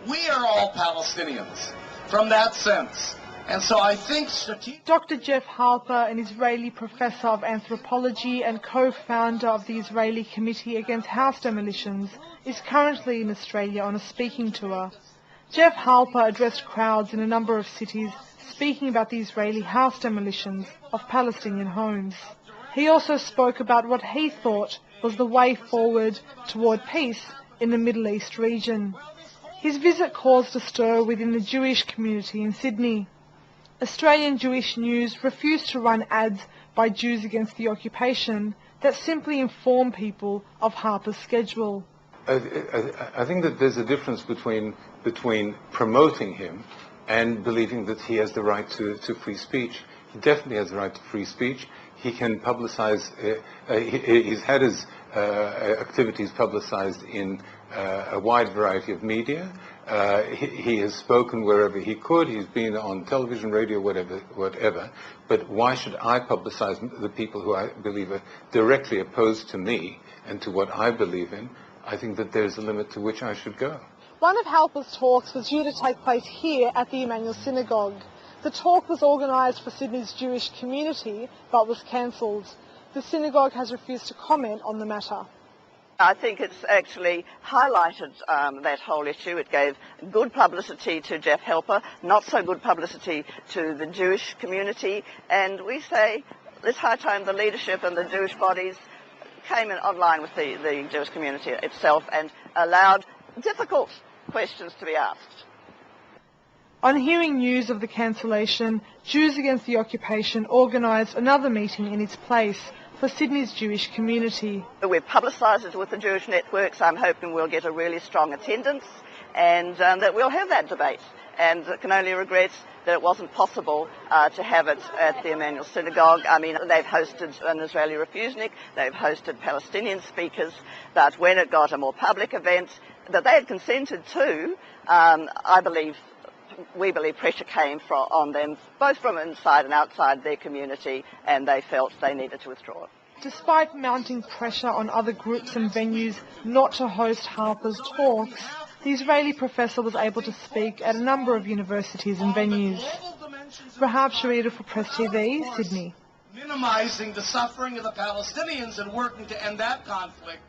we are all Palestinians from that sense. And so I think Dr. Jeff Halper, an Israeli professor of anthropology and co-founder of the Israeli Committee Against House Demolitions, is currently in Australia on a speaking tour. Jeff Halper addressed crowds in a number of cities, speaking about the Israeli house demolitions of Palestinian homes. He also spoke about what he thought was the way forward toward peace in the Middle East region. His visit caused a stir within the Jewish community in Sydney. Australian Jewish News refused to run ads by Jews against the occupation that simply inform people of Harper's schedule. I think that there's a difference between promoting him and believing that he has the right to free speech. He definitely has the right to free speech. He can publicize, he's had his activities publicized in a wide variety of media. He has spoken wherever he could. He's been on television, radio, whatever. But why should I publicize the people who I believe are directly opposed to me and to what I believe in? I think that there's a limit to which I should go. One of Halper's talks was due to take place here at the Emmanuel Synagogue. The talk was organised for Sydney's Jewish community, but was cancelled. The synagogue has refused to comment on the matter. I think it's actually highlighted that whole issue. It gave good publicity to Jeff Halper, not so good publicity to the Jewish community. And we say it's high time the leadership and the Jewish bodies came in online with the Jewish community itself and allowed difficult questions to be asked. On hearing news of the cancellation, Jews Against the Occupation organised another meeting in its place for Sydney's Jewish community. We've publicised it with the Jewish networks. I'm hoping we'll get a really strong attendance and that we'll have that debate. And I can only regret that it wasn't possible to have it at the Emmanuel Synagogue. I mean, they've hosted an Israeli refusenik, they've hosted Palestinian speakers, but when it got a more public event that they had consented to, we believe pressure came on them, both from inside and outside their community, and they felt they needed to withdraw. Despite mounting pressure on other groups and venues not to host Halper's talks, the Israeli professor was able to speak at a number of universities and venues. Rahab Sharida for Press TV, Sydney. Minimizing the suffering of the Palestinians and working to end that conflict